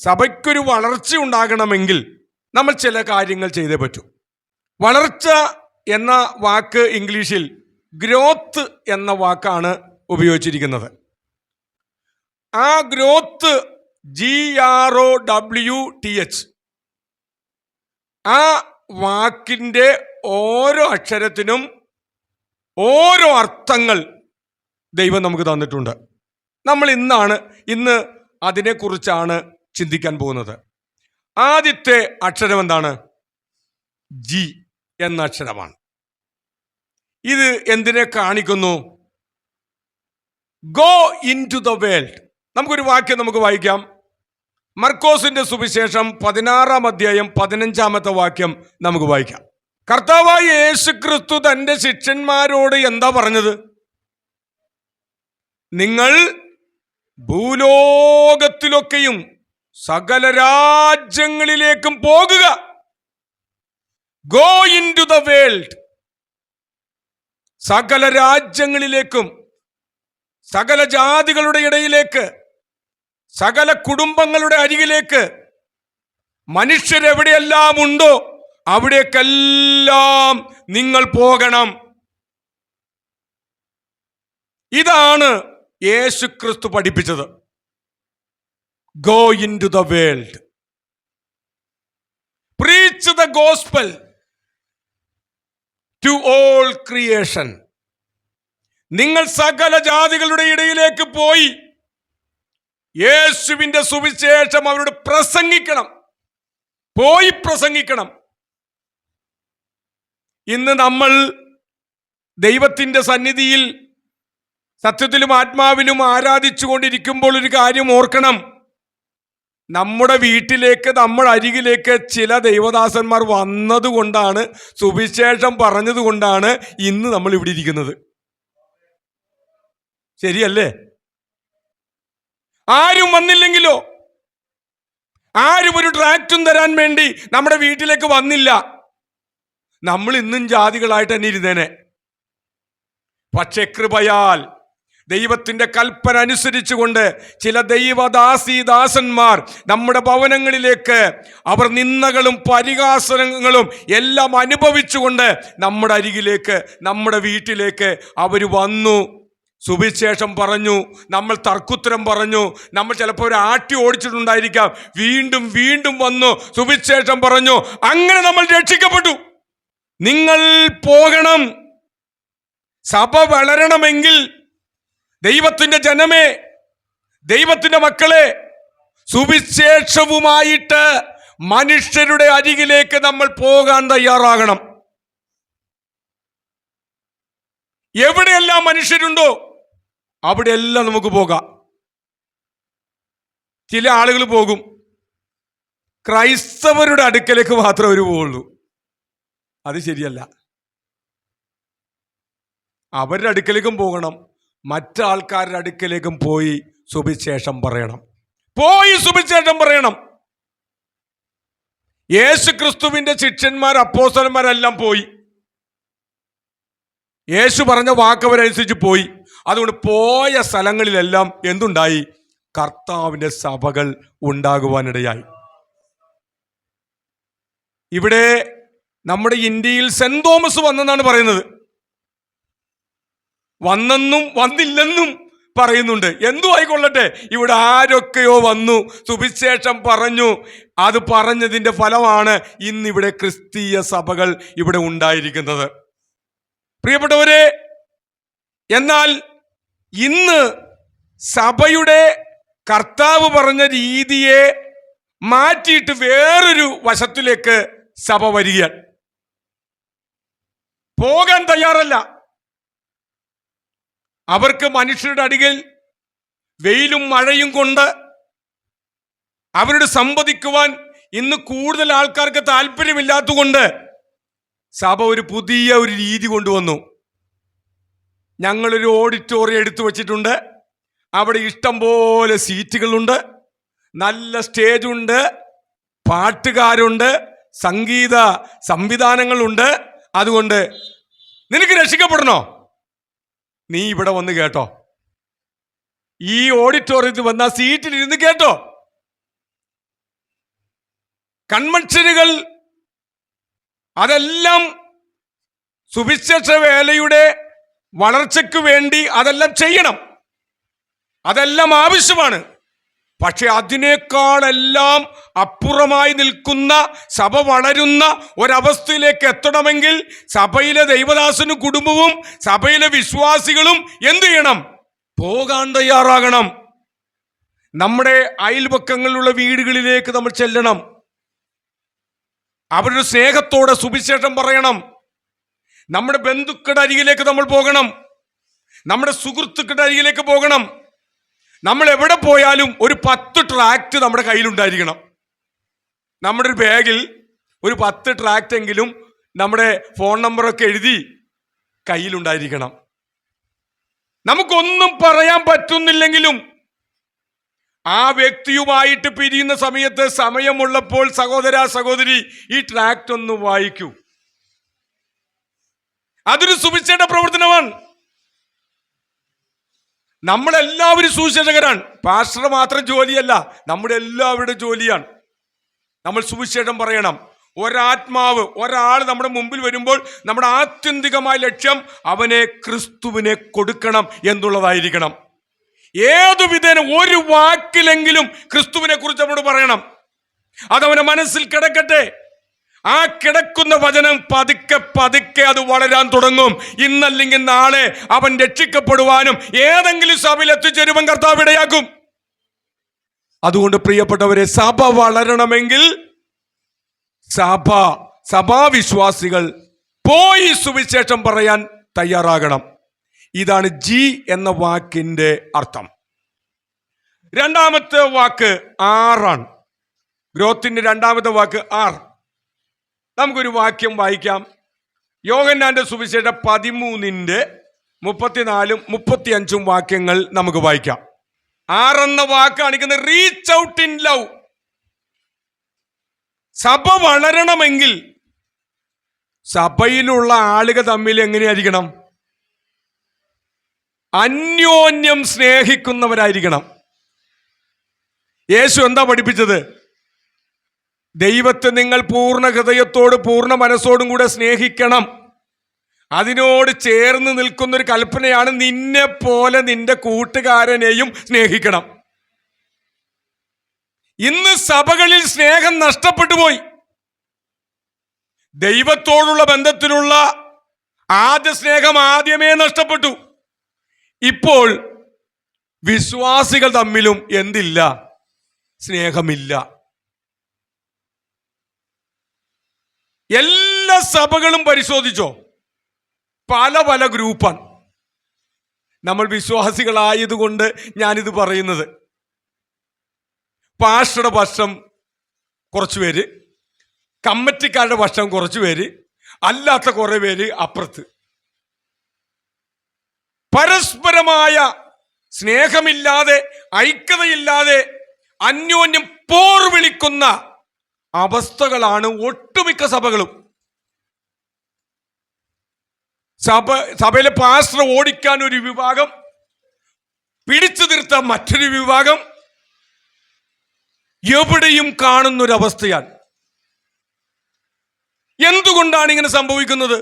സഭയ്ക്കൊരു വളർച്ച ഉണ്ടാകണമെങ്കിൽ നമ്മൾ ചില കാര്യങ്ങൾ ചെയ്തേ പറ്റൂ. വളർച്ച എന്ന വാക്ക് ഇംഗ്ലീഷിൽ ഗ്രോത്ത് എന്ന വാക്കാണ് ഉപയോഗിച്ചിരിക്കുന്നത്. ആ ഗ്രോത്ത് GROWTH, ആ വാക്കിൻ്റെ ഓരോ അക്ഷരത്തിനും ഓരോ അർത്ഥങ്ങൾ ദൈവം നമുക്ക് തന്നിട്ടുണ്ട്. നമ്മൾ ഇന്ന് അതിനെക്കുറിച്ചാണ് ചിന്തിക്കാൻ പോകുന്നത്. ആദ്യത്തെ അക്ഷരം എന്താണ്? ജി എന്ന അക്ഷരമാണ്. ഇത് എന്തിനെ കാണിക്കുന്നു? Go into the world. നമുക്കൊരു വാക്യം നമുക്ക് വായിക്കാം. മർക്കോസിന്റെ സുവിശേഷം 16-ാം അധ്യായം 15-ാമത്തെ വാക്യം നമുക്ക് വായിക്കാം. കർത്താവായ യേശുക്രിസ്തു തന്റെ ശിഷ്യന്മാരോട് എന്താ പറഞ്ഞത്? നിങ്ങൾ ഭൂലോകത്തിലൊക്കെയും സകല രാജ്യങ്ങളിലേക്കും പോകുക. Go into the world. സകല രാജ്യങ്ങളിലേക്കും, സകല ജാതികളുടെ ഇടയിലേക്ക്, സകല കുടുംബങ്ങളുടെ അരികിലേക്ക്, മനുഷ്യരെവിടെയെല്ലാം ഉണ്ടോ അവിടേക്കെല്ലാം നിങ്ങൾ പോകണം. ഇതാണ് യേശുക്രിസ്തു പഠിപ്പിച്ചത്. Go into the world, preach the gospel to all creation. നിങ്ങൾ സകല ജാതികളുടെ ഇടയിലേക്ക് പോയി യേശുവിന്റെ സുവിശേഷം അവരോട് പ്രസംഗിക്കണം. പോയി പ്രസംഗിക്കണം. ഇന്ന് നമ്മൾ ദൈവത്തിന്റെ സന്നിധിയിൽ സത്യത്തിലും ആത്മാവിലും ആരാധിച്ചു കൊണ്ടിരിക്കുമ്പോൾ ഒരു കാര്യം ഓർക്കണം. നമ്മുടെ വീട്ടിലേക്ക്, നമ്മുടെ അരികിലേക്ക് ചില ദൈവദാസന്മാർ വന്നതുകൊണ്ടാണ്, സുവിശേഷം പറഞ്ഞതുകൊണ്ടാണ് ഇന്ന് നമ്മൾ ഇവിടെ ഇരിക്കുന്നത്. ശരിയല്ലേ? ആരും വന്നില്ലെങ്കിലോ, ആരും ഒരു ട്രാക്റ്റും തരാൻ വേണ്ടി നമ്മുടെ വീട്ടിലേക്ക് വന്നില്ല, നമ്മൾ ഇന്നും ജാതികളായിട്ട് തന്നെ ഇരുന്നേനെ. പക്ഷെ കൃപയാൽ ദൈവത്തിന്റെ കൽപ്പന അനുസരിച്ചുകൊണ്ട് ചില ദൈവദാസന്മാർ നമ്മുടെ ഭവനങ്ങളിലേക്ക്, അവർ നിന്ദകളും പരിഹാസങ്ങളും എല്ലാം അനുഭവിച്ചുകൊണ്ട് നമ്മുടെ അരികിലേക്ക്, നമ്മുടെ വീട്ടിലേക്ക് അവർ വന്നു. സുവിശേഷം പറഞ്ഞു, നമ്മൾ തർക്കുത്തരം പറഞ്ഞു, നമ്മൾ ചിലപ്പോൾ ഒരു ആട്ടി ഓടിച്ചിട്ടുണ്ടായിരിക്കാം, വീണ്ടും വീണ്ടും വന്നു സുവിശേഷം പറഞ്ഞു. അങ്ങനെ നമ്മൾ രക്ഷിക്കപ്പെട്ടു. നിങ്ങൾ പോകണം. സഭ വളരണമെങ്കിൽ ദൈവത്തിന്റെ ജനമേ, ദൈവത്തിന്റെ മക്കളെ, സുവിശേഷവുമായിട്ട് മനുഷ്യരുടെ അരികിലേക്ക് നമ്മൾ പോകാൻ തയ്യാറാകണം. എവിടെയെല്ലാം മനുഷ്യരുണ്ടോ അവിടെയെല്ലാം നമുക്ക് പോകാം. ചില ആളുകൾ പോകും, ക്രൈസ്തവരുടെ അടുക്കലേക്ക് മാത്രമേ അവർ പോവുള്ളൂ. അത് ശരിയല്ല. അവരുടെ അടുക്കലേക്കും പോകണം, മറ്റാൾക്കാരുടെ അടുക്കലേക്കും പോയി സുവിശേഷം പറയണം. സുവിശേഷം പറയണം. യേശുക്രിസ്തുവിന്റെ ശിഷ്യന്മാർ, അപ്പോസ്തലന്മാരെല്ലാം പോയി. യേശു പറഞ്ഞ വാക്കവരനുസരിച്ച് പോയി. അതുകൊണ്ട് പോയ സ്ഥലങ്ങളിലെല്ലാം എന്തുണ്ടായി? കർത്താവിന്റെ സഭകൾ ഉണ്ടാകുവാനിടയായി. ഇവിടെ നമ്മുടെ ഇന്ത്യയിൽ സെന്റ് തോമസ് വന്നെന്നാണ് പറയുന്നത്. വന്നെന്നും വന്നില്ലെന്നും പറയുന്നുണ്ട്. എന്തു ആയിക്കൊള്ളട്ടെ, ഇവിടെ ആരൊക്കെയോ വന്നു, സുവിശേഷം പറഞ്ഞു. അത് പറഞ്ഞതിന്റെ ഫലമാണ് ഇന്നിവിടെ ക്രിസ്തീയ സഭകൾ ഇവിടെ ഉണ്ടായിരിക്കുന്നത്. പ്രിയപ്പെട്ടവരെ, എന്നാൽ ഇന്ന് സഭയുടെ കർത്താവ് പറഞ്ഞ രീതിയെ മാറ്റിയിട്ട് വേറൊരു വശത്തിലേക്ക് സഭ വരികയാണ്. പോകാൻ തയ്യാറല്ല. അവർക്ക് മനുഷ്യരുടെ അടിയിൽ വെയിലും മഴയും കൊണ്ട് അവരോട് സംവദിക്കുവാൻ ഇന്ന് കൂടുതൽ ആൾക്കാർക്ക് താല്പര്യമില്ലാത്തതുകൊണ്ട് സഭ ഒരു പുതിയ രീതി കൊണ്ടുവന്നു. ഞങ്ങളൊരു ഓഡിറ്റോറിയം എടുത്തു വച്ചിട്ടുണ്ട്. അവിടെ ഇഷ്ടം പോലെ സീറ്റുകളുണ്ട്, നല്ല സ്റ്റേജുണ്ട്, പാട്ടുകാരുണ്ട്, സംഗീത സംവിധാനങ്ങളുണ്ട്. അതുകൊണ്ട് നിനക്ക് രക്ഷിക്കപ്പെടണോ, നീ ഇവിടെ വന്ന് കേട്ടോ. ഈ ഓഡിറ്റോറിയത്തിൽ വന്ന സീറ്റിലിരുന്ന് കേട്ടോ. കൺവെൻഷനുകൾ, അതെല്ലാം സുവിശേഷ വേലയുടെ വളർച്ചയ്ക്ക് വേണ്ടി അതെല്ലാം ചെയ്യണം, അതെല്ലാം ആവശ്യമാണ്. പക്ഷെ അതിനേക്കാളെല്ലാം അപ്പുറമായി നിൽക്കുന്ന സഭ വളരുന്ന ഒരവസ്ഥയിലേക്ക് എത്തണമെങ്കിൽ സഭയിലെ ദൈവദാസനും കുടുംബവും സഭയിലെ വിശ്വാസികളും എന്ത് ചെയ്യണം? പോകാൻ തയ്യാറാകണം. നമ്മുടെ അയൽപക്കങ്ങളിലുള്ള വീടുകളിലേക്ക് നമ്മൾ ചെല്ലണം. അവരുടെ സ്നേഹത്തോടെ സുവിശേഷം പറയണം. നമ്മുടെ ബന്ധുക്കളുടെ അരികിലേക്ക് നമ്മൾ പോകണം. നമ്മുടെ സുഹൃത്തുക്കളുടെ അരികിലേക്ക് പോകണം. നമ്മൾ എവിടെ പോയാലും ഒരു 10 ട്രാക്റ്റ് നമ്മുടെ കയ്യിലുണ്ടായിരിക്കണം. നമ്മുടെ ഒരു ബാഗിൽ ഒരു 10 ട്രാക്റ്റ് എങ്കിലും നമ്മുടെ ഫോൺ നമ്പറൊക്കെ എഴുതി കയ്യിലുണ്ടായിരിക്കണം. നമുക്കൊന്നും പറയാൻ പറ്റുന്നില്ലെങ്കിലും ആ വ്യക്തിയുമായിട്ട് പിരിയുന്ന സമയത്ത് സമയമുള്ളപ്പോൾ സഹോദര സഹോദരി ഈ ട്രാക്റ്റ് ഒന്ന് വായിക്കൂ. അതൊരു സുവിശേഷ പ്രവർത്തനമാണ്. നമ്മളെല്ലാവരും സുവിശേഷകരാണ്. പാസ്റ്റർ മാത്രം ജോലിയല്ല, നമ്മുടെ എല്ലാവരുടെ ജോലിയാണ്. നമ്മൾ സുവിശേഷം പറയണം. ഒരാത്മാവ്, ഒരാൾ നമ്മുടെ മുമ്പിൽ വരുമ്പോൾ നമ്മുടെ ആത്യന്തികമായ ലക്ഷ്യം അവനെ ക്രിസ്തുവിനെ കൊടുക്കണം എന്നുള്ളതായിരിക്കണം. ഏതു വിധേന ഒരു വാക്കിലെങ്കിലും ക്രിസ്തുവിനെ കുറിച്ച് നമ്മോട് പറയണം. അതവന്റെ മനസ്സിൽ കിടക്കട്ടെ. ആ കിടക്കുന്ന വചനം പതുക്കെ പതുക്കെ അത് വളരാൻ തുടങ്ങും. ഇന്നല്ലെങ്കിൽ നാളെ അവൻ രക്ഷിക്കപ്പെടുവാനും ഏതെങ്കിലും സഭയിൽ എത്തിച്ചേരുവാൻ കർത്താവ് ഇടയാക്കും. അതുകൊണ്ട് പ്രിയപ്പെട്ടവരെ, സഭ വളരണമെങ്കിൽ സഭാവിശ്വാസികൾ പോയി സുവിശേഷം പറയാൻ തയ്യാറാകണം. ഇതാണ് ജി എന്ന വാക്കിന്റെ അർത്ഥം. രണ്ടാമത്തെ വാക്ക് ആറാണ്. ഗ്രോത്തിന്റെ രണ്ടാമത്തെ വാക്ക് ആർ. നമുക്കൊരു വാക്യം വായിക്കാം. യോഹന്നാന്റെ സുവിശേഷം 13:34-35 വാക്യങ്ങൾ നമുക്ക് വായിക്കാം. ആറെന്ന വാക്ക് കാണിക്കുന്നത് റീച്ച് ഔട്ട് ഇൻ ലവ്. സഭ വളരണമെങ്കിൽ സഭയിലുള്ള ആളുകൾ തമ്മിൽ എങ്ങനെയായിരിക്കണം? അന്യോന്യം സ്നേഹിക്കുന്നവരായിരിക്കണം. യേശു എന്താ പഠിപ്പിച്ചത്? ദൈവത്തെ നിങ്ങൾ പൂർണ്ണ ഹൃദയത്തോട് പൂർണ്ണ മനസ്സോടും കൂടെ സ്നേഹിക്കണം. അതിനോട് ചേർന്ന് നിൽക്കുന്നൊരു കൽപ്പനയാണ് നിന്നെ പോലെ നിന്റെ കൂട്ടുകാരനെയും സ്നേഹിക്കണം. ഇന്ന് സഭകളിൽ സ്നേഹം നഷ്ടപ്പെട്ടു പോയി. ദൈവത്തോടുള്ള ബന്ധത്തിലുള്ള ആദ്യ സ്നേഹം ആദ്യമേ നഷ്ടപ്പെട്ടു. ഇപ്പോൾ വിശ്വാസികൾ തമ്മിലും എന്തില്ല? സ്നേഹമില്ല. എല്ലാ സഭകളും പരിശോധിച്ചോ? പല പല ഗ്രൂപ്പാണ്. നമ്മൾ വിശ്വാസികളായതുകൊണ്ട് ഞാനിത് പറയുന്നത്. പാസ്റ്ററുടെ പക്ഷം കുറച്ചു പേര്, കമ്മിറ്റിക്കാരുടെ പക്ഷം കുറച്ചു പേര്, അല്ലാത്ത കുറെ പേര് അപ്പുറത്ത്. പരസ്പരമായ സ്നേഹമില്ലാതെ, ഐക്യതയില്ലാതെ അന്യോന്യം പോർ വിളിക്കുന്ന അവസ്ഥകളാണ് ഒട്ടുമിക്ക സഭകളും. സഭയിലെ പാസ്റ്റർ ഓടിക്കാൻ ഒരു വിഭാഗം, പിടിച്ചു നിർത്താൻ മറ്റൊരു വിഭാഗം, എവിടെയും കാണുന്നൊരവസ്ഥയാണ്. എന്തുകൊണ്ടാണ് ഇങ്ങനെ സംഭവിക്കുന്നത്?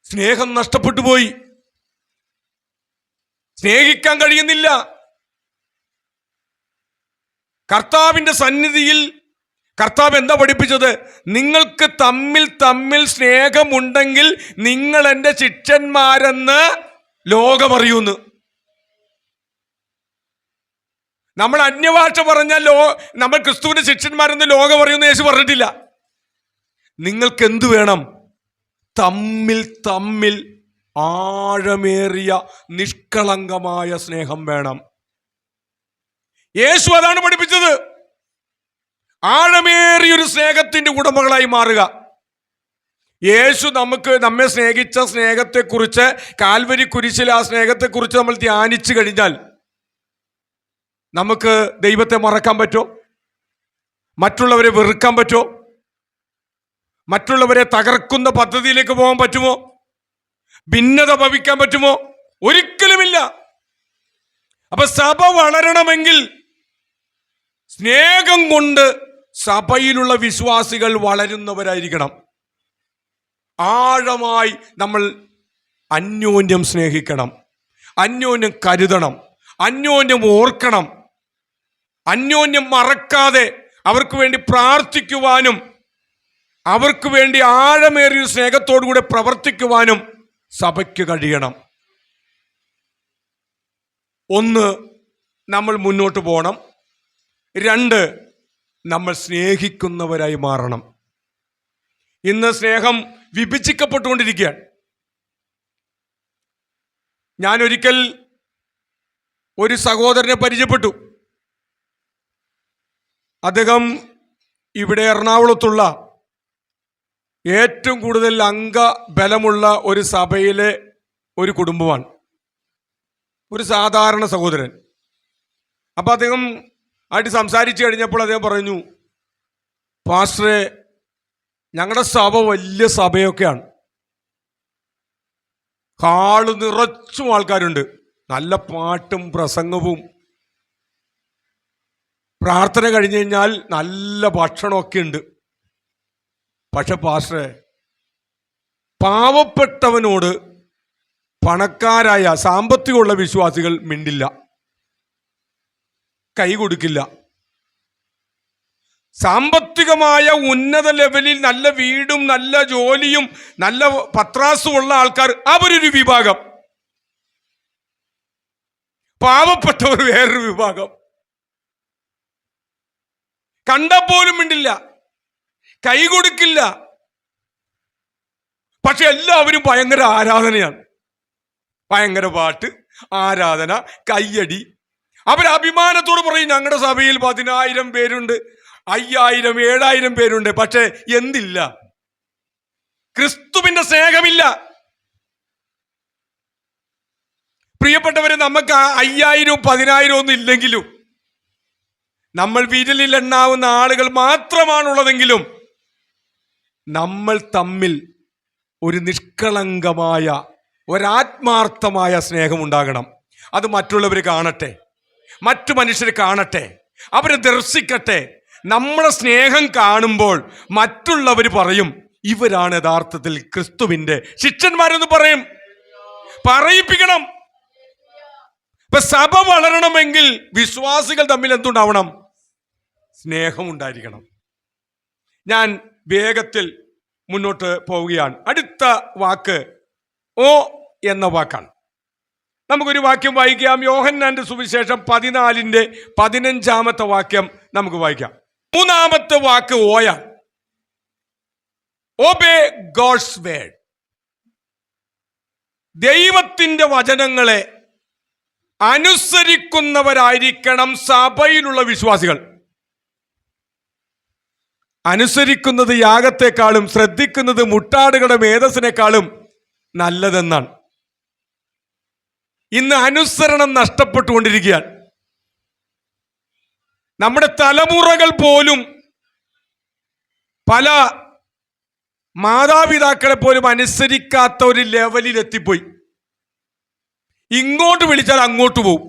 സ്നേഹം നഷ്ടപ്പെട്ടു പോയി. സ്നേഹിക്കാൻ കഴിയുന്നില്ല. കർത്താവിന്റെ സന്നിധിയിൽ കർത്താവ് എന്താ പഠിപ്പിച്ചത്? നിങ്ങൾക്ക് തമ്മിൽ തമ്മിൽ സ്നേഹമുണ്ടെങ്കിൽ നിങ്ങൾ എൻ്റെ ശിഷ്യന്മാരെന്ന് ലോകമറിയുന്നു. നമ്മൾ അന്യഭാഷ പറഞ്ഞാൽ നമ്മൾ ക്രിസ്തുവിന്റെ ശിഷ്യന്മാരെന്ന് ലോകമറിയുന്നു യേശു പറഞ്ഞിട്ടില്ല. നിങ്ങൾക്ക് എന്തു വേണം? തമ്മിൽ തമ്മിൽ ആഴമേറിയ നിഷ്കളങ്കമായ സ്നേഹം വേണം. യേശു അതാണ് പഠിപ്പിച്ചത്. ആഴമേറിയൊരു സ്നേഹത്തിന്റെ ഉടമകളായി മാറുക. യേശു നമ്മെ സ്നേഹിച്ച സ്നേഹത്തെക്കുറിച്ച്, കാൽവരി കുരിശിൽ ആ സ്നേഹത്തെക്കുറിച്ച് നമ്മൾ ധ്യാനിച്ചു കഴിഞ്ഞാൽ നമുക്ക് ദൈവത്തെ മറക്കാൻ പറ്റോ? മറ്റുള്ളവരെ വെറുക്കാൻ പറ്റോ? മറ്റുള്ളവരെ തകർക്കുന്ന പദ്ധതിയിലേക്ക് പോകാൻ പറ്റുമോ? ഭിന്നത ഭവിക്കാൻ പറ്റുമോ? ഒരിക്കലുമില്ല. അപ്പൊ സഭ വളരണമെങ്കിൽ സ്നേഹം കൊണ്ട് സഭയിലുള്ള വിശ്വാസികൾ വളരുന്നവരായിരിക്കണം. ആഴമായി നമ്മൾ അന്യോന്യം സ്നേഹിക്കണം, അന്യോന്യം കരുതണം, അന്യോന്യം ഓർക്കണം, അന്യോന്യം മറക്കാതെ അവർക്ക് വേണ്ടി പ്രാർത്ഥിക്കുവാനും അവർക്ക് വേണ്ടി ആഴമേറിയ സ്നേഹത്തോടുകൂടെ പ്രവർത്തിക്കുവാനും സഭയ്ക്ക് കഴിയണം. ഒന്ന്, നമ്മൾ മുന്നോട്ട് പോകണം. രണ്ട്, നമ്മൾ സ്നേഹിക്കുന്നവരായി മാറണം. ഇന്ന് സ്നേഹം വിഭജിക്കപ്പെട്ടുകൊണ്ടിരിക്കുകയാണ്. ഞാനൊരിക്കൽ ഒരു സഹോദരനെ പരിചയപ്പെട്ടു. അദ്ദേഹം ഇവിടെ എറണാകുളത്തുള്ള ഏറ്റവും കൂടുതൽ അംഗബലമുള്ള ഒരു സഭയിലെ ഒരു കുടുംബമാണ്, ഒരു സാധാരണ സഹോദരൻ. അപ്പം അദ്ദേഹം ആയിട്ട് സംസാരിച്ചു കഴിഞ്ഞപ്പോൾ അദ്ദേഹം പറഞ്ഞു, പാസ്റ്ററെ, ഞങ്ങളുടെ സഭ വലിയ സഭയൊക്കെയാണ്, ഹാള് നിറച്ചും ആൾക്കാരുണ്ട്, നല്ല പാട്ടും പ്രസംഗവും, പ്രാർത്ഥന കഴിഞ്ഞു കഴിഞ്ഞാൽ നല്ല ഭക്ഷണമൊക്കെ ഉണ്ട്. പക്ഷെ പാസ്റ്ററെ, പാവപ്പെട്ടവനോട് പണക്കാരായ സാമ്പത്തികമുള്ള വിശ്വാസികൾ മിണ്ടില്ല, കൈ കൊടുക്കില്ല. സാമ്പത്തികമായ ഉന്നത ലെവലിൽ നല്ല വീടും നല്ല ജോലിയും നല്ല പത്രാസും ഉള്ള ആൾക്കാർ അവരൊരു വിഭാഗം, പാവപ്പെട്ടവർ വേറൊരു വിഭാഗം. കണ്ടപ്പോലും മിണ്ടില്ല, കൈ കൊടുക്കില്ല. പക്ഷെ എല്ലാവരും ഭയങ്കര ആരാധനയാണ്, ഭയങ്കര പാട്ട്, ആരാധന, കയ്യടി. അവർ അഭിമാനത്തോട് പറയും, ഞങ്ങളുടെ സഭയിൽ 10,000 പേരുണ്ട്, 5,000, 7,000 പേരുണ്ട്. പക്ഷെ എന്തില്ല? ക്രിസ്തുവിന്റെ സ്നേഹമില്ല. പ്രിയപ്പെട്ടവരെ, നമുക്ക് 5,000, 10,000 ഒന്നും ഇല്ലെങ്കിലും, നമ്മൾ വിരലിൽ എണ്ണാവുന്ന ആളുകൾ മാത്രമാണുള്ളതെങ്കിലും, നമ്മൾ തമ്മിൽ ഒരു നിഷ്കളങ്കമായ ഒരാത്മാർത്ഥമായ സ്നേഹമുണ്ടാകണം. അത് മറ്റുള്ളവർ കാണട്ടെ, മറ്റു മനുഷ്യർ കാണട്ടെ, അവരെ ദർശിക്കട്ടെ. നമ്മളെ സ്നേഹം കാണുമ്പോൾ മറ്റുള്ളവർ പറയും, ഇവരാണ് യഥാർത്ഥത്തിൽ ക്രിസ്തുവിന്റെ ശിഷ്യന്മാരെന്ന് പറയും. പറയിപ്പിക്കണം. ഇപ്പൊ സഭ വളരണമെങ്കിൽ വിശ്വാസികൾ തമ്മിൽ എന്തുണ്ടാവണം? സ്നേഹം ഉണ്ടായിരിക്കണം. ഞാൻ വേഗത്തിൽ മുന്നോട്ട് പോവുകയാണ്. അടുത്ത വാക്ക് ഓ എന്ന വാക്കാണ്. നമുക്കൊരു വാക്യം വായിക്കാം. യോഹന്നാന്റെ സുവിശേഷം 14:15 വാക്യം നമുക്ക് വായിക്കാം. മൂന്നാമത്തെ വാക്ക് ഓയാണ്. Obey God's word. ദൈവത്തിന്റെ വചനങ്ങളെ അനുസരിക്കുന്നവരായിരിക്കണം സഭയിലുള്ള വിശ്വാസികൾ. അനുസരിക്കുന്നത് യാഗത്തെക്കാളും ശ്രദ്ധിക്കുന്നത് മുട്ടാടുകളുടെ മേധസ്സിനേക്കാളും നല്ലതെന്നാണ്. ഇന്ന് അനുസരണം നഷ്ടപ്പെട്ടുകൊണ്ടിരിക്കുകയാണ്. നമ്മുടെ തലമുറകൾ പോലും പല മാതാപിതാക്കളെ പോലും അനുസരിക്കാത്ത ഒരു ലെവലിൽ എത്തിപ്പോയി. ഇങ്ങോട്ട് വിളിച്ചാൽ അങ്ങോട്ട് പോകും.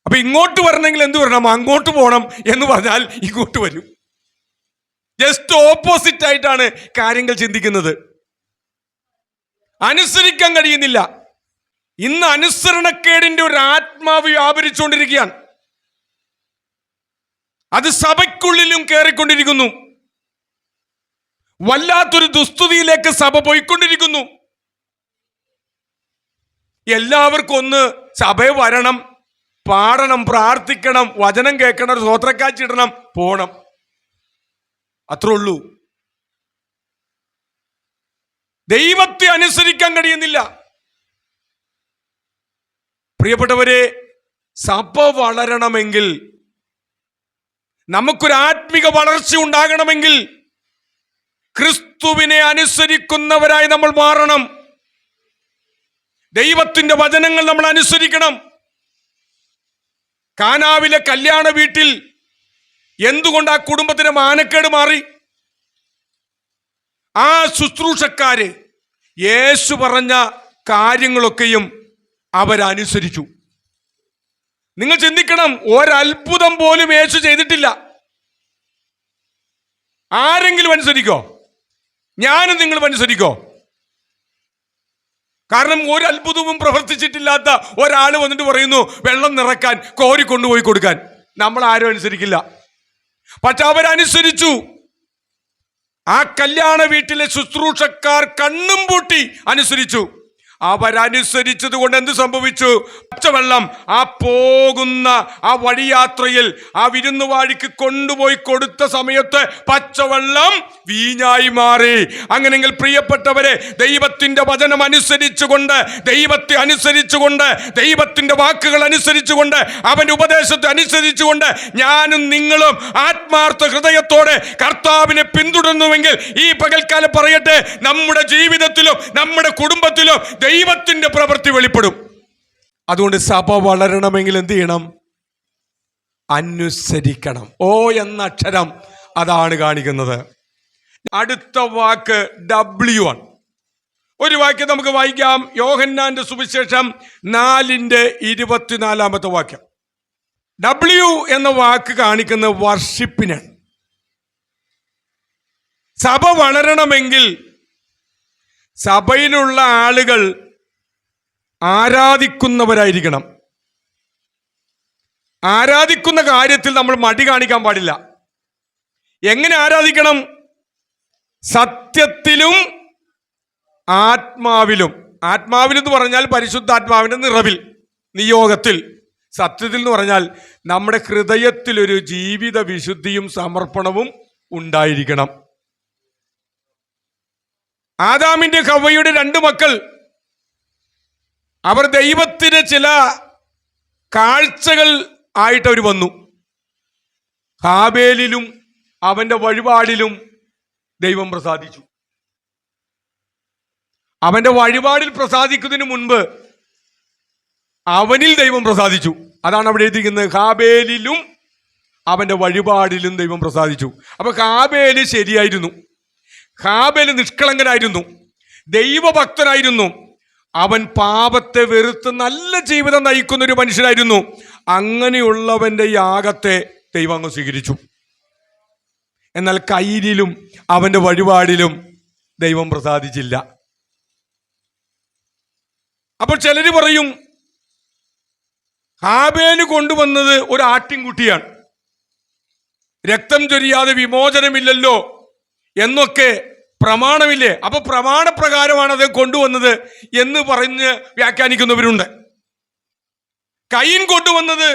അപ്പൊ ഇങ്ങോട്ട് വരണമെങ്കിൽ എന്ത് വരണം? അങ്ങോട്ട് പോകണം എന്ന് പറഞ്ഞാൽ ഇങ്ങോട്ട് വരും. ജസ്റ്റ് ഓപ്പോസിറ്റ് ആയിട്ടാണ് കാര്യങ്ങൾ ചിന്തിക്കുന്നത്. അനുസരിക്കാൻ കഴിയുന്നില്ല. ഇന്ന് അനുസരണക്കേടിന്റെ ഒരു ആത്മാവ് വ്യാപരിച്ചുകൊണ്ടിരിക്കുകയാണ്. അത് സഭയ്ക്കുള്ളിലും കയറിക്കൊണ്ടിരിക്കുന്നു. വല്ലാത്തൊരു ദുസ്തുതിയിലേക്ക് സഭ പോയിക്കൊണ്ടിരിക്കുന്നു. എല്ലാവർക്കും ഒന്ന് സഭയിൽ വരണം, പാടണം, പ്രാർത്ഥിക്കണം, വചനം കേൾക്കണം, സ്വോത്രക്കാച്ചിടണം, പോണം, അത്രേ ഉള്ളൂ. ദൈവത്തെ അനുസരിക്കാൻ കഴിയുന്നില്ല. പ്രിയപ്പെട്ടവരെ, സഭ വളരണമെങ്കിൽ, നമുക്കൊരു ആത്മിക വളർച്ച ഉണ്ടാകണമെങ്കിൽ ക്രിസ്തുവിനെ അനുസരിക്കുന്നവരായി നമ്മൾ മാറണം. ദൈവത്തിന്റെ വചനങ്ങൾ നമ്മൾ അനുസരിക്കണം. കാനാവിലെ കല്യാണ വീട്ടിൽ എന്തുകൊണ്ട് ആ കുടുംബത്തിന് മാനക്കേട് മാറി? ആ ശുശ്രൂഷക്കാര് യേശു പറഞ്ഞ കാര്യങ്ങളൊക്കെയും അവരനുസരിച്ചു. നിങ്ങൾ ചിന്തിക്കണം, ഒരത്ഭുതം പോലും യേശു ചെയ്തിട്ടില്ല. ആരെങ്കിലും അനുസരിക്കോ? ഞാനും നിങ്ങളും അനുസരിക്കോ? കാരണം ഒരു അത്ഭുതവും പ്രവർത്തിച്ചിട്ടില്ലാത്ത ഒരാൾ വന്നിട്ട് പറയുന്നു വെള്ളം നിറക്കാൻ കോരി കൊണ്ടുപോയി കൊടുക്കാൻ. നമ്മൾ ആരും അനുസരിക്കില്ല. പക്ഷെ അവരനുസരിച്ചു. ആ കല്യാണ വീട്ടിലെ ശുശ്രൂഷക്കാർ കണ്ണും പൂട്ടി അനുസരിച്ചു. അവരനുസരിച്ചത് കൊണ്ട് എന്ത് സംഭവിച്ചു? പച്ചവെള്ളം ആ പോകുന്ന ആ വഴിയാത്രയിൽ ആ വിരുന്നുവാഴിക്ക് കൊണ്ടുപോയി കൊടുത്ത സമയത്ത് പച്ചവെള്ളം വീഞ്ഞായി മാറി. അങ്ങനെങ്കിൽ പ്രിയപ്പെട്ടവരെ, ദൈവത്തിന്റെ വചനം അനുസരിച്ചുകൊണ്ട്, ദൈവത്തെ അനുസരിച്ചുകൊണ്ട്, ദൈവത്തിന്റെ വാക്കുകൾ അനുസരിച്ചുകൊണ്ട്, അവന്റെ ഉപദേശത്തെ അനുസരിച്ചുകൊണ്ട് ഞാനും നിങ്ങളും ആത്മാർത്ഥ ഹൃദയത്തോടെ കർത്താവിനെ പിന്തുടരുന്നുവെങ്കിൽ ഈ പകൽക്കാലം പറയട്ടെ, നമ്മുടെ ജീവിതത്തിലും നമ്മുടെ കുടുംബത്തിലും ദൈവത്തിന്റെ പ്രവൃത്തി വെളിപ്പെടും. അതുകൊണ്ട് സഭ വളരണമെങ്കിൽ എന്ത് ചെയ്യണം? അനുസരിക്കണം. ഓ എന്ന അക്ഷരം അതാണ് കാണിക്കുന്നത്. അടുത്ത വാക്ക് W ആണ്. ഒരു വാക്യം നമുക്ക് വായിക്കാം. യോഹന്നാന്റെ സുവിശേഷം 4:24 വാക്യം. W എന്ന വാക്ക് കാണിക്കുന്ന വർഷിപ്പിനാണ്. സഭ വളരണമെങ്കിൽ സഭയിലുള്ള ആളുകൾ ആരാധിക്കുന്നവരായിരിക്കണം. ആരാധിക്കുന്ന കാര്യത്തിൽ നമ്മൾ മടി കാണിക്കാൻ പാടില്ല. എങ്ങനെ ആരാധിക്കണം? സത്യത്തിലും ആത്മാവിലും. ആത്മാവിൽ എന്ന് പറഞ്ഞാൽ പരിശുദ്ധാത്മാവിന്റെ നിറവിൽ, നിയോഗത്തിൽ. സത്യത്തിൽ എന്ന് പറഞ്ഞാൽ നമ്മുടെ ഹൃദയത്തിൽ ഒരു ജീവിത വിശുദ്ധിയും സമർപ്പണവും ഉണ്ടായിരിക്കണം. ആദാമിന്റെ ഹവ്വയുടെ 2 മക്കൾ, അവർ ദൈവത്തിന് ചില കാഴ്ചകൾ ആയിട്ട് അവർ വന്നു. ഹാബേലിലും അവന്റെ വഴിപാടിലും ദൈവം പ്രസാദിച്ചു. അവന്റെ വഴിപാടിൽ പ്രസാദിക്കുന്നതിന് മുൻപ് അവനിൽ ദൈവം പ്രസാദിച്ചു. അതാണ് അവിടെ എഴുതിയിരിക്കുന്നത്. ഹാബേലിലും അവന്റെ വഴിപാടിലും ദൈവം പ്രസാദിച്ചു. അപ്പൊ ഹാബേല് ശരിയായിരുന്നു. ഹാബേല് നിഷ്കളങ്കനായിരുന്നു, ദൈവഭക്തനായിരുന്നു. അവൻ പാപത്തെ വെറുത്ത് നല്ല ജീവിതം നയിക്കുന്ന ഒരു മനുഷ്യനായിരുന്നു. അങ്ങനെയുള്ളവന്റെ യാഗത്തെ ദൈവം അങ്ങ് സ്വീകരിച്ചു. എന്നാൽ കയ്യിലും അവന്റെ വഴിപാടിലും ദൈവം പ്രസാദിച്ചില്ല. അപ്പോൾ ചിലര് പറയും ഹാബേല് കൊണ്ടുവന്നത് ഒരു ആട്ടിൻകുട്ടിയാണ്, രക്തം ചൊരിയാതെ വിമോചനമില്ലല്ലോ എന്നൊക്കെ പ്രമാണമില്ലേ, അപ്പൊ പ്രമാണപ്രകാരമാണ് അത് കൊണ്ടുവന്നത് എന്ന് പറഞ്ഞ് വ്യാഖ്യാനിക്കുന്നവരുണ്ട്. കയീൻ കൊണ്ടുവന്നത്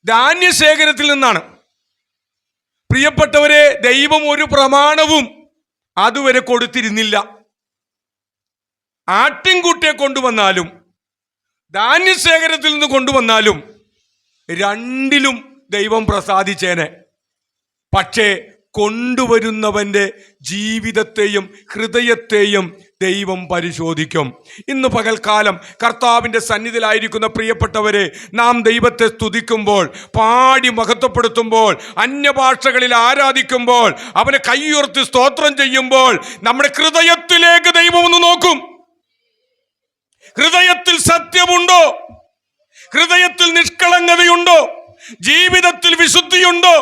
ധാന്യശേഖരത്തിൽ നിന്നാണ്. പ്രിയപ്പെട്ടവരെ, ദൈവം ഒരു പ്രമാണവും അതുവരെ കൊടുത്തിരുന്നില്ല. ആട്ടിൻകുട്ടിയെ കൊണ്ടുവന്നാലും ധാന്യശേഖരത്തിൽ നിന്ന് കൊണ്ടുവന്നാലും രണ്ടിലും ദൈവം പ്രസാദിച്ചേനെ. പക്ഷേ കൊണ്ടുവരുന്നവന്റെ ജീവിതത്തെയും ഹൃദയത്തെയും ദൈവം പരിശോധിക്കും. ഇന്ന് പകൽക്കാലം കർത്താവിന്റെ സന്നിധിയിലായിരിക്കുന്ന പ്രിയപ്പെട്ടവരെ, നാം ദൈവത്തെ സ്തുതിക്കുമ്പോൾ, പാടി മഹത്വപ്പെടുത്തുമ്പോൾ, അന്യഭാഷകളിൽ ആരാധിക്കുമ്പോൾ, അവനെ കൈയുയർത്തി സ്തോത്രം ചെയ്യുമ്പോൾ നമ്മുടെ ഹൃദയത്തിലേക്ക് ദൈവം ഒന്ന് നോക്കും. ഹൃദയത്തിൽ സത്യമുണ്ടോ? ഹൃദയത്തിൽ നിഷ്കളങ്കതയുണ്ടോ? ജീവിതത്തിൽ വിശുദ്ധിയുണ്ടോ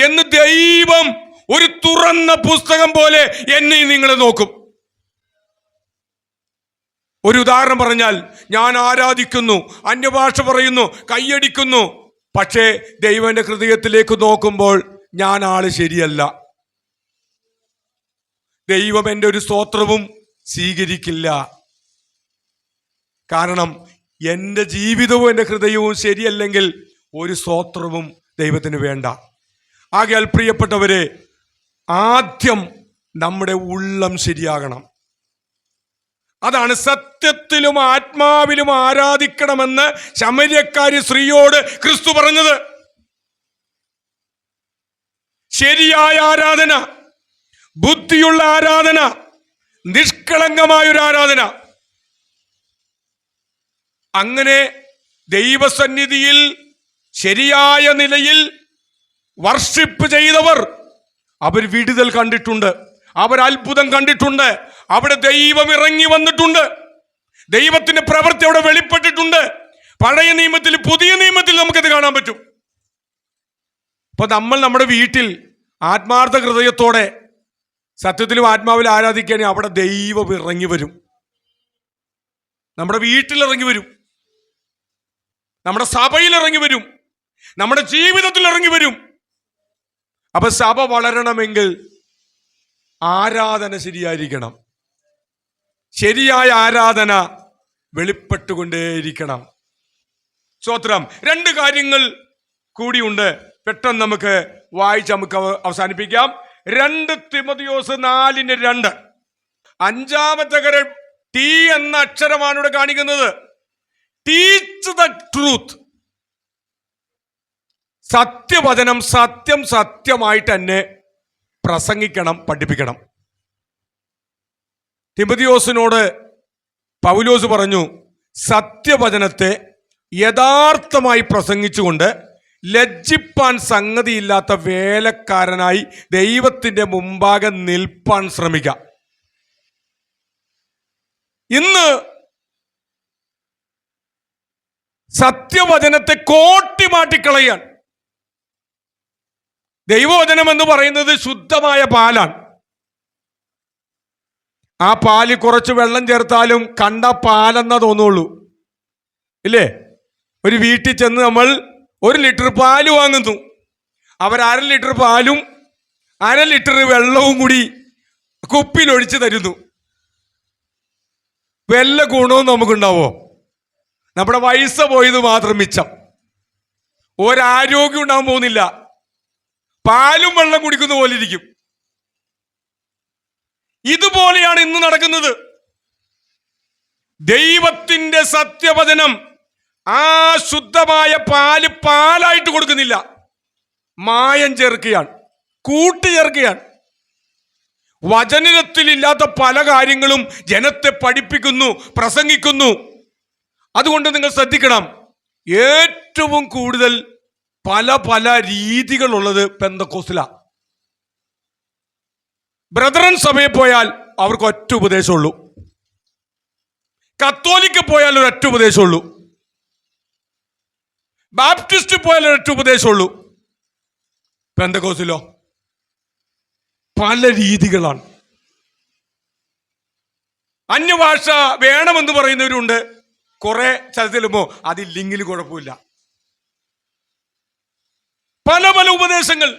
എന്ന് ദൈവം ഒരു തുറന്ന പുസ്തകം പോലെ എന്നെ നിങ്ങളെ നോക്കും. ഒരു ഉദാഹരണം പറഞ്ഞാൽ, ഞാൻ ആരാധിക്കുന്നു, അന്യഭാഷ പറയുന്നു, കൈയടിക്കുന്നു, പക്ഷേ ദൈവന്റെ ഹൃദയത്തിലേക്ക് നോക്കുമ്പോൾ ഞാൻ ആള് ശരിയല്ല. ദൈവം എൻ്റെ ഒരു സ്തോത്രവും സ്വീകരിക്കില്ല. കാരണം എൻ്റെ ജീവിതവും എൻ്റെ ഹൃദയവും ശരിയല്ലെങ്കിൽ ഒരു സ്തോത്രവും ദൈവത്തിന് വേണ്ട. ആകയാൽ പ്രിയപ്പെട്ടവരെ, ആദ്യം നമ്മുടെ ഉള്ളം ശരിയാകണം. അതാണ് സത്യത്തിലും ആത്മാവിലും ആരാധിക്കണമെന്ന് ശമര്യക്കാരി സ്ത്രീയോട് ക്രിസ്തു പറഞ്ഞത്. ശരിയായ ആരാധന, ബുദ്ധിയുള്ള ആരാധന, നിഷ്കളങ്കമായൊരു ആരാധന. അങ്ങനെ ദൈവസന്നിധിയിൽ ശരിയായ നിലയിൽ വർഷിപ്പ് ചെയ്തവർ അവർ വിടുതൽ കണ്ടിട്ടുണ്ട്, അവർ അത്ഭുതം കണ്ടിട്ടുണ്ട്, അവിടെ ദൈവം ഇറങ്ങി വന്നിട്ടുണ്ട്, ദൈവത്തിന്റെ പ്രവൃത്തി അവിടെ വെളിപ്പെട്ടിട്ടുണ്ട്. പഴയ നിയമത്തിൽ പുതിയ നിയമത്തിൽ നമുക്കത് കാണാൻ പറ്റും. അപ്പൊ നമ്മൾ നമ്മുടെ വീട്ടിൽ ആത്മാർത്ഥ ഹൃദയത്തോടെ സത്യത്തിലും ആത്മാവിൽ ആരാധിക്കുകയാണെങ്കിൽ അവിടെ ദൈവം ഇറങ്ങി വരും. നമ്മുടെ വീട്ടിലിറങ്ങി വരും, നമ്മുടെ സഭയിൽ ഇറങ്ങി വരും, നമ്മുടെ ജീവിതത്തിൽ ഇറങ്ങി വരും. അപ്പൊ സഭ വളരണമെങ്കിൽ ആരാധന ശരിയായിരിക്കണം. ശരിയായ ആരാധന വെളിപ്പെട്ടുകൊണ്ടേയിരിക്കണം. സ്തോത്രം. 2 കാര്യങ്ങൾ കൂടിയുണ്ട്, പെട്ടെന്ന് നമുക്ക് വായിച്ച് നമുക്ക് അവസാനിപ്പിക്കാം. 2 തിമോഥെയോസ് 4:2. 5-ാമത്തെ കാര്യം ടി എന്ന അക്ഷരമാണ് ഇവിടെ കാണിക്കുന്നത്. Teach the truth. സത്യവചനം സത്യമായിട്ട് തന്നെ പ്രസംഗിക്കണം, പഠിപ്പിക്കണം. തിമോഥെയോസിനോട് പൗലോസ് പറഞ്ഞു, സത്യവചനത്തെ യഥാർത്ഥമായി പ്രസംഗിച്ചുകൊണ്ട് ലജ്ജിപ്പാൻ സംഗതിയില്ലാത്ത വേലക്കാരനായി ദൈവത്തിന്റെ മുമ്പാകെ നിൽപ്പാൻ ശ്രമിക്കാം. ഇന്ന് സത്യവചനത്തെ കോട്ടി മാറ്റിക്കളയാൻ. ദൈവവചനം എന്ന് പറയുന്നത് ശുദ്ധമായ പാലാണ്. ആ പാലിൽ കുറച്ച് വെള്ളം ചേർത്താലും കണ്ട പാലെന്നാ തോന്നുള്ളൂ, ഇല്ലേ? ഒരു വീട്ടിൽ ചെന്ന് നമ്മൾ 1 ലിറ്റർ പാല് വാങ്ങുന്നു. അവർ 1/2 ലിറ്റർ പാലും 1/2 ലിറ്റർ വെള്ളവും കൂടി കുപ്പിയിലൊഴിച്ച് തരുന്നു. വല്ല ഗുണവും നമുക്കുണ്ടാവോ? നമ്മുടെ പൈസ പോയത് മാത്രം മിച്ചം. ഒരാരോഗ്യം ഉണ്ടാകാൻ പോകുന്നില്ല. പാലും വെള്ളം കുടിക്കുന്ന പോലെ ഇരിക്കും. ഇതുപോലെയാണ് ഇന്ന് നടക്കുന്നത്. ദൈവത്തിന്റെ സത്യവചനം ആ ശുദ്ധമായ പാലായിട്ട് കൊടുക്കുന്നില്ല, മായം ചേർക്കുകയാണ്, കൂട്ടുചേർക്കുകയാണ്. വചനത്തിലില്ലാത്ത പല കാര്യങ്ങളും ജനത്തെ പഠിപ്പിക്കുന്നു, പ്രസംഗിക്കുന്നു. അതുകൊണ്ട് നിങ്ങൾ ശ്രദ്ധിക്കണം, ഏറ്റവും കൂടുതൽ പല രീതികളുള്ളത് പെന്തക്കോസ്തിലാണ്. ബ്രദറൻ സഭയിൽ പോയാൽ അവർക്ക് ഒറ്റ ഉപദേശമുള്ളൂ. കത്തോലിക്ക് പോയാൽ ഒരൊറ്റ ഉപദേശമുള്ളൂ. ബാപ്റ്റിസ്റ്റ് പോയാൽ ഒരൊറ്റ ഉപദേശമുള്ളൂ. പെന്തക്കോസ്തിലോ പല രീതികളാണ്. അന്യഭാഷ വേണമെന്ന് പറയുന്നവരുണ്ട്. കുറെ സ്ഥലത്തിലുമ്പോ അതില്ലെങ്കിൽ കുഴപ്പമില്ല. പല ഉപദേശങ്ങൾ.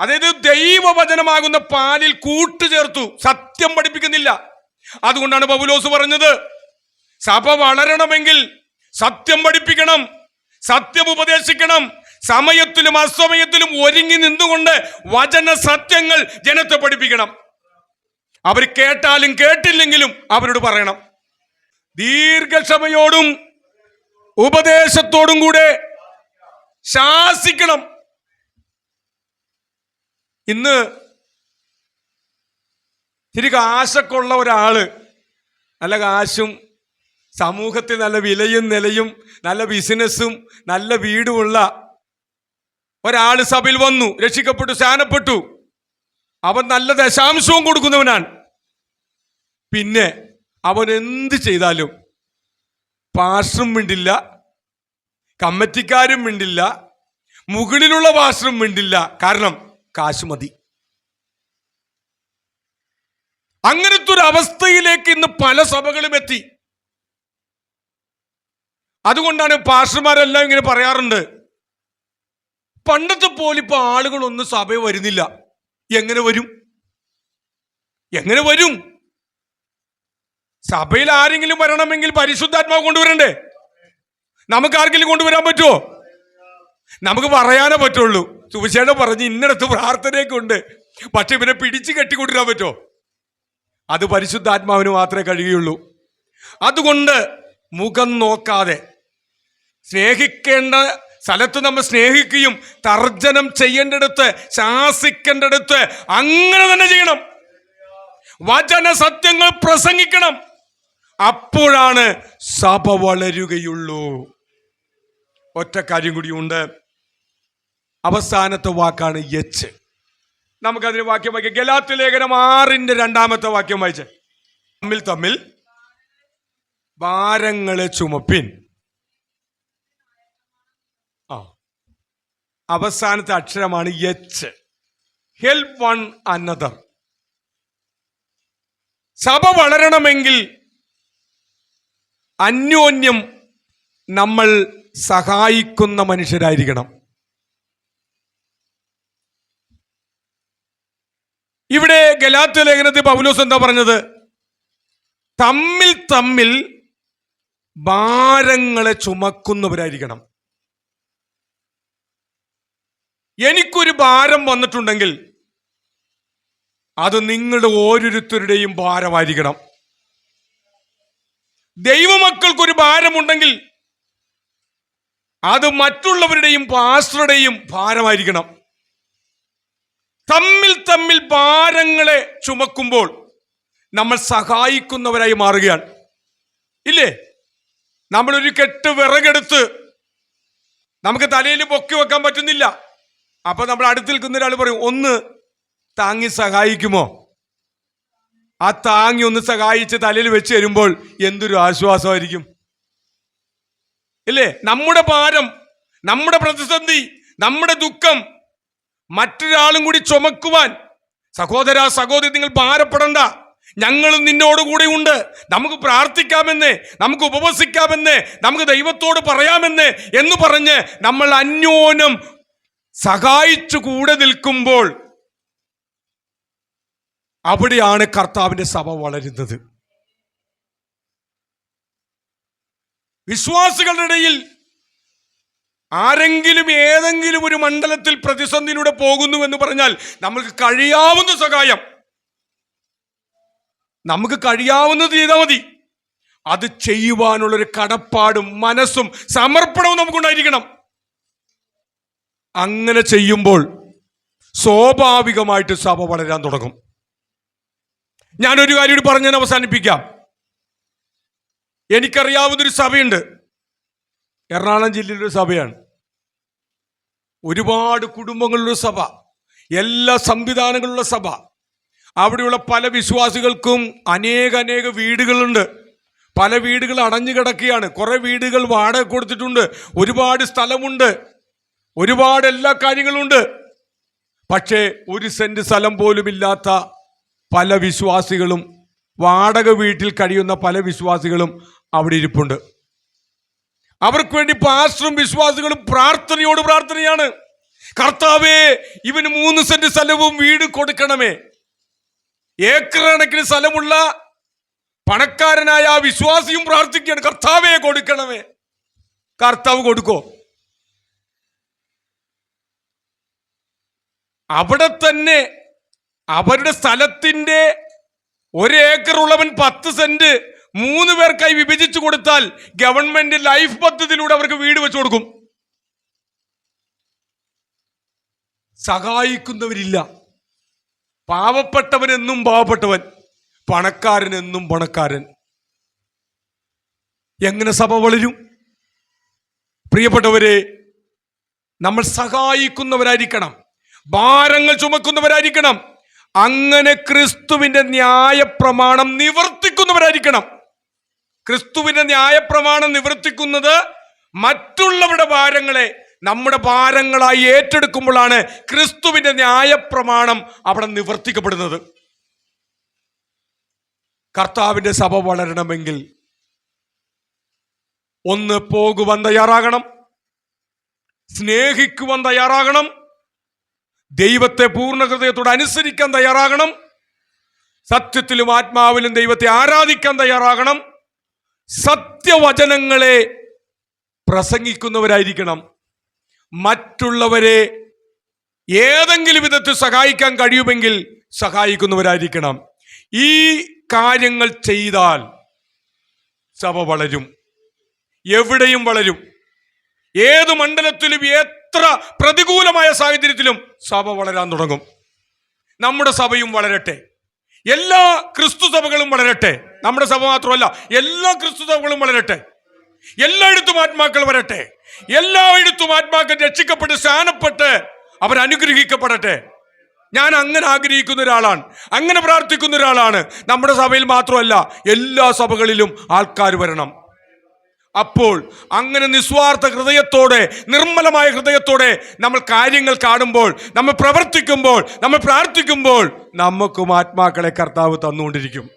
അതായത് ദൈവവചനമാകുന്ന പാലിൽ കൂട്ടുചേർത്തു, സത്യം പഠിപ്പിക്കുന്നില്ല. അതുകൊണ്ടാണ് പൗലോസ് പറഞ്ഞത്, സഭ വളരണമെങ്കിൽ സത്യം പഠിപ്പിക്കണം, സത്യം ഉപദേശിക്കണം. സമയത്തിലും അസമയത്തിലും ഒരുങ്ങി നിന്നുകൊണ്ട് വചന സത്യങ്ങൾ ജനത്തെ പഠിപ്പിക്കണം. അവർ കേട്ടാലും കേട്ടില്ലെങ്കിലും അവരോട് പറയണം. ദീർഘക്ഷമയോടും ഉപദേശത്തോടും കൂടെ ശാസിക്കണം. ഇന്ന് ഇത്തിരി കാശൊക്കെയുള്ള ഒരാള്, നല്ല കാശും സമൂഹത്തിൽ നല്ല വിലയും നിലയും നല്ല ബിസിനസ്സും നല്ല വീടുമുള്ള ഒരാള് സഭയിൽ വന്നു, രക്ഷിക്കപ്പെട്ടു, സ്നാനപ്പെട്ടു. അവൻ നല്ല ദശാംശവും കൊടുക്കുന്നവനാണ്. പിന്നെ അവൻ എന്ത് ചെയ്താലും പാസ്റ്ററും മിണ്ടില്ല, കമ്മിറ്റിക്കാരും മിണ്ടില്ല, മുകളിലുള്ള പാസ്റ്ററും മിണ്ടില്ല. കാരണം കാശ് മതി. അങ്ങനത്തെ ഒരു അവസ്ഥയിലേക്ക് ഇന്ന് പല സഭകളും എത്തി. അതുകൊണ്ടാണ് പാസ്റ്റർമാരെല്ലാം ഇങ്ങനെ പറയാറുണ്ട്, പണ്ടത്തെ പോലെ ഇപ്പൊ ആളുകളൊന്നും സഭയിൽ വരുന്നില്ല. എങ്ങനെ വരും? സഭയിൽ ആരെങ്കിലും വരണമെങ്കിൽ പരിശുദ്ധാത്മാവ് കൊണ്ടുവരണ്ടേ? നമുക്ക് ആർക്കെങ്കിലും കൊണ്ടുവരാൻ പറ്റുമോ? നമുക്ക് പറയാനേ പറ്റുള്ളൂ. സുവിശേഷം പറഞ്ഞ് ഇന്നടത്ത് പ്രാർത്ഥനയൊക്കെ ഉണ്ട്, പക്ഷെ ഇവനെ പിടിച്ച് കെട്ടിക്കൊണ്ടിരാൻ പറ്റുമോ? അത് പരിശുദ്ധാത്മാവിന് മാത്രമേ കഴിയുള്ളൂ. അതുകൊണ്ട് മുഖം നോക്കാതെ സ്നേഹിക്കേണ്ട സ്ഥലത്ത് നമ്മൾ സ്നേഹിക്കുകയും തർജ്ജനം ചെയ്യേണ്ടടുത്ത് ശാസിക്കേണ്ടടുത്ത് അങ്ങനെ തന്നെ ചെയ്യണം. വചന സത്യങ്ങൾ പ്രസംഗിക്കണം. അപ്പോഴാണ് സഭ വളരുകയുള്ളൂ. ഒറ്റ കാര്യം കൂടിയുണ്ട്, അവസാനത്തെ വാക്കാണ് യച്ച്. നമുക്കതിന് വാക്യം വായിക്കാം. ഗലാത്യ ലേഖനം 6:2 വാക്യം വായിച്ചേ. തമ്മിൽ ഭാരങ്ങളെ ചുമപ്പിൻ. അവസാനത്തെ അക്ഷരമാണ് യച്ച്. Help one another. സഭ വളരണമെങ്കിൽ അന്യോന്യം നമ്മൾ സഹായിക്കുന്ന മനുഷ്യരായിരിക്കണം. ഇവിടെ ഗലാത്യ ലേഖനത്തിൽ പൗലോസ് എന്താ പറഞ്ഞത്? തമ്മിൽ തമ്മിൽ ഭാരങ്ങളെ ചുമക്കുന്നവരായിരിക്കണം. എനിക്കൊരു ഭാരം വന്നിട്ടുണ്ടെങ്കിൽ അത് നിങ്ങളുടെ ഓരോരുത്തരുടെയും ഭാരമായിരിക്കണം. ദൈവമക്കൾക്കൊരു ഭാരമുണ്ടെങ്കിൽ അത് മറ്റുള്ളവരുടെയും പാസ്റ്ററുടെയും ഭാരമായിരിക്കണം. തമ്മിൽ തമ്മിൽ ഭാരങ്ങളെ ചുമക്കുമ്പോൾ നമ്മൾ സഹായിക്കുന്നവരായി മാറുകയാണ്. ഇല്ലേ? നമ്മളൊരു കെട്ട് വിറകെടുത്ത് നമുക്ക് തലയിൽ പൊക്കി വെക്കാൻ പറ്റുന്നില്ല. അപ്പൊ നമ്മൾ അടുത്ത് നിൽക്കുന്ന ഒരാൾ പറയും, ഒന്ന് താങ്ങി സഹായിക്കുമോ? ആ താങ്ങി ഒന്ന് സഹായിച്ച് തലയിൽ വെച്ച് തരുമ്പോൾ എന്തൊരു ആശ്വാസമായിരിക്കും, ഇല്ലേ? നമ്മുടെ ഭാരം, നമ്മുടെ പ്രതിസന്ധി, നമ്മുടെ ദുഃഖം മറ്റൊരാളും കൂടി ചുമക്കുവാൻ, സഹോദര സഹോദരി നിങ്ങൾ ഭാരപ്പെടണ്ട, ഞങ്ങളും നിന്നോടുകൂടെ ഉണ്ട്, നമുക്ക് പ്രാർത്ഥിക്കാമെന്ന്, നമുക്ക് ഉപവസിക്കാമെന്ന്, നമുക്ക് ദൈവത്തോട് പറയാമെന്ന് എന്ന് പറഞ്ഞ് നമ്മൾ അന്യോന്യം സഹായിച്ചു കൂടെ നിൽക്കുമ്പോൾ അവിടെയാണ് കർത്താവിന്റെ സഭ വളരുന്നത്. വിശ്വാസികളുടെ ഇടയിൽ ആരെങ്കിലും ഏതെങ്കിലും ഒരു മണ്ഡലത്തിൽ പ്രതിസന്ധിയിലൂടെ പോകുന്നു എന്ന് പറഞ്ഞാൽ നമ്മൾക്ക് കഴിയാവുന്ന സഹായം, നമുക്ക് കഴിയാവുന്നത് ചെയ്താൽ മതി. അത് ചെയ്യുവാനുള്ളൊരു കടപ്പാടും മനസ്സും സമർപ്പണവും നമുക്കുണ്ടായിരിക്കണം. അങ്ങനെ ചെയ്യുമ്പോൾ സ്വാഭാവികമായിട്ട് സഭ വളരാൻ തുടങ്ങും. ഞാനൊരു കാര്യം കൂടി പറഞ്ഞ് ഞാൻ അവസാനിപ്പിക്കാം. എനിക്കറിയാവുന്നൊരു സഭയുണ്ട്, എറണാകുളം ജില്ലയിലൊരു സഭയാണ്. ഒരുപാട് കുടുംബങ്ങളുള്ള സഭ, എല്ലാ സംവിധാനങ്ങളുള്ള സഭ. അവിടെയുള്ള പല വിശ്വാസികൾക്കും അനേക വീടുകളുണ്ട്. പല വീടുകൾ അടഞ്ഞു കിടക്കുകയാണ്. കുറെ വീടുകൾ വാടക കൊടുത്തിട്ടുണ്ട്. ഒരുപാട് സ്ഥലമുണ്ട്, ഒരുപാട് എല്ലാ കാര്യങ്ങളുണ്ട്. പക്ഷേ ഒരു സെന്റ് സ്ഥലം പോലും ഇല്ലാത്ത പല വിശ്വാസികളും, വാടക വീട്ടിൽ കഴിയുന്ന പല വിശ്വാസികളും അവിടെ ഇരിപ്പുണ്ട്. അവർക്ക് വേണ്ടി പാസ്റ്ററും വിശ്വാസികളും പ്രാർത്ഥനയോട് പ്രാർത്ഥനയാണ്. കർത്താവേ, ഇവന് 3 സെന്റ് സ്ഥലവും വീട് കൊടുക്കണമേ. ഏക്കർ കണക്കിന് സ്ഥലമുള്ള പണക്കാരനായ ആ വിശ്വാസിയും പ്രാർത്ഥിക്കുകയാണ്, കർത്താവേ കൊടുക്കണമേ. കർത്താവ് കൊടുക്കോ? അവിടെ തന്നെ അവരുടെ സ്ഥലത്തിന്റെ 1 ഏക്കർ ഉള്ളവൻ 10 സെന്റ് 3 പേർക്കായി വിഭജിച്ചു കൊടുത്താൽ ഗവൺമെന്റ് ലൈഫ് പദ്ധതിയിലൂടെ അവർക്ക് വീട് വെച്ചു കൊടുക്കും. സഹായിക്കുന്നവരില്ല. പാവപ്പെട്ടവനെന്നും പാവപ്പെട്ടവൻ, പണക്കാരനെന്നും പണക്കാരൻ. എങ്ങനെ സഭ വളരും? പ്രിയപ്പെട്ടവരെ, നമ്മൾ സഹായിക്കുന്നവരായിരിക്കണം, ഭാരങ്ങൾ ചുമക്കുന്നവരായിരിക്കണം. അങ്ങനെ ക്രിസ്തുവിന്റെ ന്യായപ്രമാണം നിവർത്തിക്കുന്നവരായിരിക്കണം. ക്രിസ്തുവിന്റെ ന്യായപ്രമാണം നിവർത്തിക്കുന്നത് മറ്റുള്ളവരുടെ ഭാരങ്ങളെ നമ്മുടെ ഭാരങ്ങളായി ഏറ്റെടുക്കുമ്പോഴാണ് ക്രിസ്തുവിന്റെ ന്യായപ്രമാണം അവിടെ നിവർത്തിക്കപ്പെടുന്നത്. കർത്താവിന്റെ സഭ വളരണമെങ്കിൽ ഒന്ന് പോകുവാൻ തയ്യാറാകണം, സ്നേഹിക്കുവാൻ തയ്യാറാകണം, ദൈവത്തെ പൂർണ്ണ ഹൃദയത്തോടെ അനുസരിക്കാൻ തയ്യാറാകണം, സത്യത്തിലും ആത്മാവിലും ദൈവത്തെ ആരാധിക്കാൻ തയ്യാറാകണം, സത്യവചനങ്ങളെ പ്രസംഗിക്കുന്നവരായിരിക്കണം, മറ്റുള്ളവരെ ഏതെങ്കിലും വിധത്തിൽ സഹായിക്കാൻ കഴിയുമെങ്കിൽ സഹായിക്കുന്നവരായിരിക്കണം. ഈ കാര്യങ്ങൾ ചെയ്താൽ സഭ വളരും, എവിടെയും വളരും. ഏത് മണ്ഡലത്തിലും എത്ര പ്രതികൂലമായ സാഹചര്യത്തിലും സഭ വളരാൻ തുടങ്ങും. നമ്മുടെ സഭയും വളരട്ടെ, എല്ലാ ക്രിസ്തു സഭകളും വളരട്ടെ. നമ്മുടെ സഭ മാത്രമല്ല, എല്ലാ ക്രിസ്തു സഭകളും വളരട്ടെ. എല്ലായിടത്തും ആത്മാക്കൾ വരട്ടെ, എല്ലായിടത്തും ആത്മാക്കൾ രക്ഷിക്കപ്പെട്ട് സ്ഥാനപ്പെട്ട് അവർ അനുഗ്രഹിക്കപ്പെടട്ടെ. ഞാൻ അങ്ങനെ ആഗ്രഹിക്കുന്ന ഒരാളാണ്, അങ്ങനെ പ്രാർത്ഥിക്കുന്ന ഒരാളാണ്. നമ്മുടെ സഭയിൽ മാത്രമല്ല, എല്ലാ സഭകളിലും ആൾക്കാർ വരണം. അപ്പോൾ അങ്ങനെ നിസ്വാർത്ഥ ഹൃദയത്തോടെ, നിർമ്മലമായ ഹൃദയത്തോടെ നമ്മൾ കാര്യങ്ങൾ കാണുമ്പോൾ, നമ്മൾ പ്രവർത്തിക്കുമ്പോൾ, നമ്മൾ പ്രാർത്ഥിക്കുമ്പോൾ നമുക്കും ആത്മാക്കളെ കർത്താവ് തന്നുകൊണ്ടിരിക്കും.